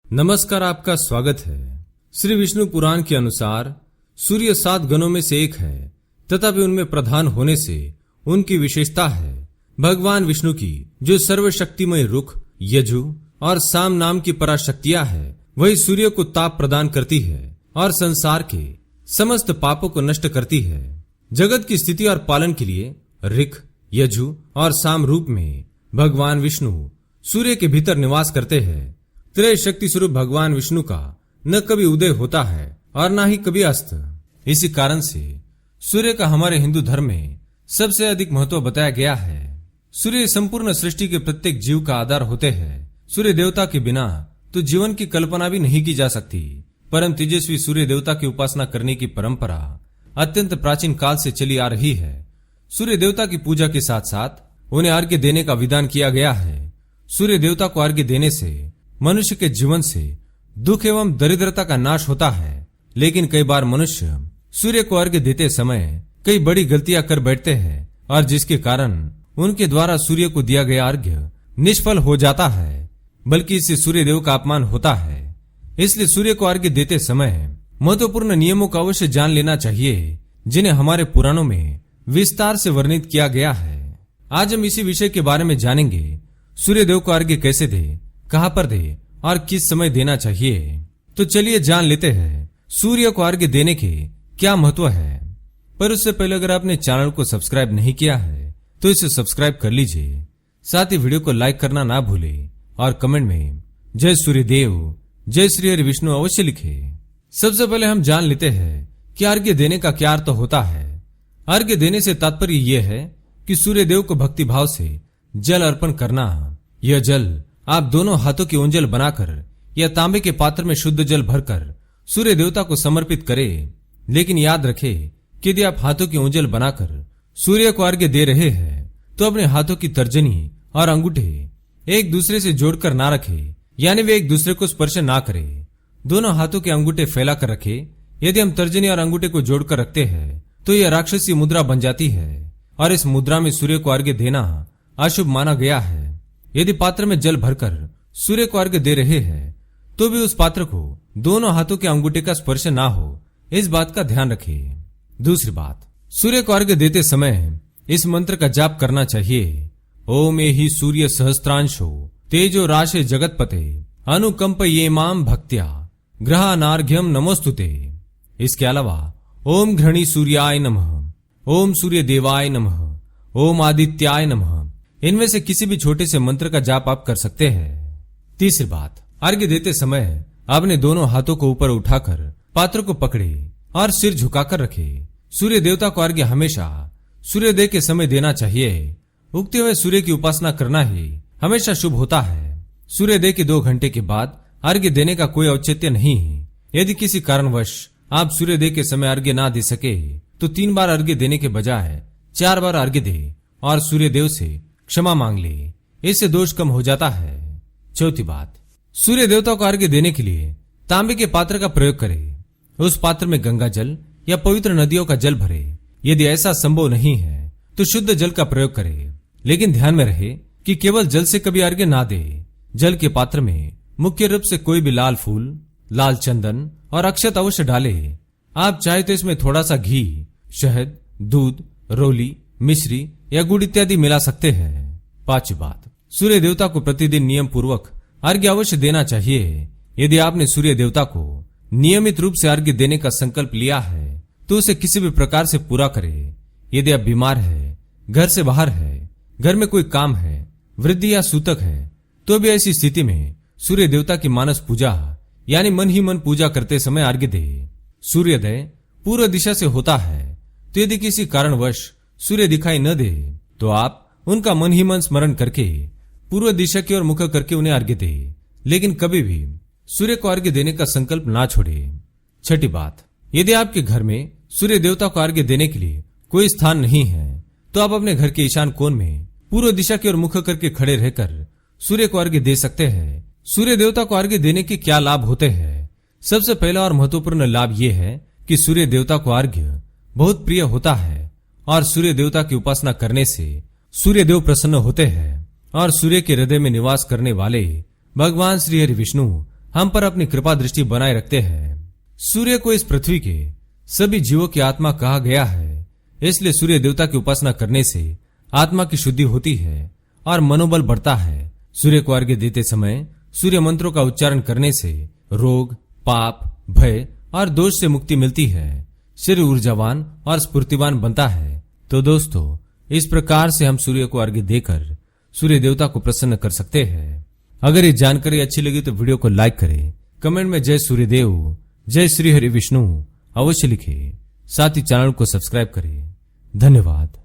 नमस्कार, आपका स्वागत है। श्री विष्णु पुराण के अनुसार सूर्य 7 गणों में से एक है, तथापि उनमें प्रधान होने से उनकी विशेषता है भगवान विष्णु की, जो सर्वशक्तिमय रुख, यजु और साम नाम की पराशक्तियां है, वही सूर्य को ताप प्रदान करती है और संसार के समस्त पापों को नष्ट करती है। जगत की स्थिति और पालन के लिए ऋख, यजु और साम रूप में भगवान विष्णु सूर्य के भीतर निवास करते हैं। त्रय शक्ति स्वरूप भगवान विष्णु का न कभी उदय होता है और न ही कभी अस्त। इसी कारण से सूर्य का हमारे हिंदू धर्म में सबसे अधिक महत्व बताया गया है। सूर्य संपूर्ण सृष्टि के प्रत्येक जीव का आधार होते हैं। सूर्य देवता के बिना तो जीवन की कल्पना भी नहीं की जा सकती। परम तेजस्वी सूर्य देवता की उपासना करने की परंपरा अत्यंत प्राचीन काल से चली आ रही है। सूर्य देवता की पूजा के साथ साथ उन्हें अर्घ्य देने का विधान किया गया है। सूर्य देवता को अर्घ्य देने से मनुष्य के जीवन से दुख एवं दरिद्रता का नाश होता है, लेकिन कई बार मनुष्य सूर्य को अर्घ्य देते समय कई बड़ी गलतियां कर बैठते हैं और जिसके कारण उनके द्वारा सूर्य को दिया गया अर्घ्य निष्फल हो जाता है, बल्कि इससे सूर्य देव का अपमान होता है। इसलिए सूर्य को अर्घ्य देते समय महत्वपूर्ण नियमों का अवश्य जान लेना चाहिए, जिन्हें हमारे पुराणों में विस्तार से वर्णित किया गया है। आज हम इसी विषय के बारे में जानेंगे। सूर्य देव को अर्घ्य कैसे दे, कहां पर दे और किस समय देना चाहिए। तो चलिए जान लेते हैं सूर्य को अर्घ्य देने के क्या महत्व है। पर उससे पहले अगर आपने चैनल को सब्सक्राइब नहीं किया है तो इसे सब्सक्राइब कर लीजिए। साथ ही वीडियो को लाइक करना ना भूले और कमेंट में जय सूर्य देव, जय श्री हरि विष्णु अवश्य लिखे। सबसे पहले हम जान लेते हैं कि अर्घ्य देने का क्या अर्थ होता है। अर्घ्य देने से तात्पर्य यह है कि सूर्य देव को भक्ति भाव से जल अर्पण करना। यह जल आप दोनों हाथों की ओंजल बनाकर या तांबे के पात्र में शुद्ध जल भरकर सूर्य देवता को समर्पित करें। लेकिन याद रखें कि यदि आप हाथों की ओंजल बनाकर सूर्य को अर्घ्य दे रहे हैं तो अपने हाथों की तर्जनी और अंगूठे एक दूसरे से जोड़कर ना रखें, यानी वे एक दूसरे को स्पर्श ना करें। दोनों हाथों के अंगूठे फैला कर रखें। यदि हम तर्जनी और अंगूठे को जोड़कर रखते हैं तो यह राक्षसी मुद्रा बन जाती है और इस मुद्रा में सूर्य को अर्घ्य देना अशुभ माना गया है। यदि पात्र में जल भरकर सूर्य को अर्घ्य दे रहे हैं तो भी उस पात्र को दोनों हाथों के अंगूठे का स्पर्श ना हो, इस बात का ध्यान रखें। दूसरी बात, सूर्य को अर्घ्य देते समय इस मंत्र का जाप करना चाहिए। ओम एहि सूर्य सहस्त्रांशो तेजो राशे जगतपते अनुकंप ये माम भक्त्या ग्रहानार्घ्यम नमोस्तुते। इसके अलावा ओम घृणी सूर्याय नमः, ओम सूर्य देवाय नमः, ओम आदित्याय नमः, इनमें से किसी भी छोटे से मंत्र का जाप आप कर सकते हैं। तीसरी बात, अर्घ्य देते समय अपने दोनों हाथों को ऊपर उठाकर पात्र को पकड़े और सिर झुकाकर रखे। सूर्य देवता को अर्घ्य हमेशा सूर्योदय के समय देना चाहिए। उगते हुए सूर्य की उपासना करना ही हमेशा शुभ होता है। सूर्योदय के 2 घंटे के बाद अर्घ्य देने का कोई औचित्य नहीं है। यदि किसी कारणवश आप सूर्योदय के समय अर्घ्य ना दे सके तो 3 बार अर्घ्य देने के बजाय 4 बार अर्घ्य दे और सूर्य देव से क्षमा मांग ले, इससे दोष कम हो जाता है। चौथी बात, सूर्य देवता को अर्घ्य देने के लिए तांबे के पात्र का प्रयोग करें। उस पात्र में गंगा जल या पवित्र नदियों का जल भरे। यदि ऐसा संभव नहीं है तो शुद्ध जल का प्रयोग करें, लेकिन ध्यान में रहे कि केवल जल से कभी अर्घ्य ना दे। जल के पात्र में मुख्य रूप से कोई भी लाल फूल, लाल चंदन और अक्षत अवश्य डाले। आप चाहे तो इसमें थोड़ा सा घी, शहद, दूध, रोली, मिश्री या गुड़ इत्यादि मिला सकते हैं। पांचवी बात, सूर्य देवता को प्रतिदिन नियम पूर्वक अर्घ्य अवश्य देना चाहिए। यदि आपने सूर्य देवता को नियमित रूप से अर्घ्य देने का संकल्प लिया है तो उसे किसी भी प्रकार से पूरा करें। यदि आप बीमार है, घर से बाहर है, घर में कोई काम है, वृद्धि या सूतक है, तो भी ऐसी स्थिति में सूर्य देवता की मानस पूजा यानी मन ही मन पूजा करते समय अर्घ्य दे। सूर्योदय पूर्व दिशा से होता है, तो यदि किसी कारणवश सूर्य दिखाई न दे तो आप उनका मन ही मन स्मरण करके पूर्व दिशा की ओर मुख करके उन्हें अर्घ्य दे, लेकिन कभी भी सूर्य को अर्घ्य देने का संकल्प ना छोड़े। छठी बात, यदि आपके घर में सूर्य देवता को अर्घ्य देने के लिए कोई स्थान नहीं है तो आप अपने घर के ईशान कोण में पूर्व दिशा की ओर मुख करके खड़े रहकर सूर्य को अर्घ्य दे सकते हैं। सूर्य देवता को अर्घ्य देने के क्या लाभ होते हैं? सबसे पहला और महत्वपूर्ण लाभ यह है कि सूर्य देवता को अर्घ्य बहुत प्रिय होता है और सूर्य देवता की उपासना करने से सूर्य देव प्रसन्न होते हैं और सूर्य के हृदय में निवास करने वाले भगवान श्री हरि विष्णु हम पर अपनी कृपा दृष्टि बनाए रखते हैं। सूर्य को इस पृथ्वी के सभी जीवों की आत्मा कहा गया है, इसलिए सूर्य देवता की उपासना करने से आत्मा की शुद्धि होती है और मनोबल बढ़ता है। सूर्य को अर्घ्य देते समय सूर्य मंत्रों का उच्चारण करने से रोग, पाप, भय और दोष से मुक्ति मिलती है। शरीर ऊर्जावान और स्फूर्तिवान बनता है। तो दोस्तों, इस प्रकार से हम सूर्य को अर्घ्य देकर सूर्य देवता को प्रसन्न कर सकते हैं। अगर ये जानकारी अच्छी लगी तो वीडियो को लाइक करें, कमेंट में जय सूर्यदेव, जय श्री हरि विष्णु अवश्य लिखें। साथ ही चैनल को सब्सक्राइब करें। धन्यवाद।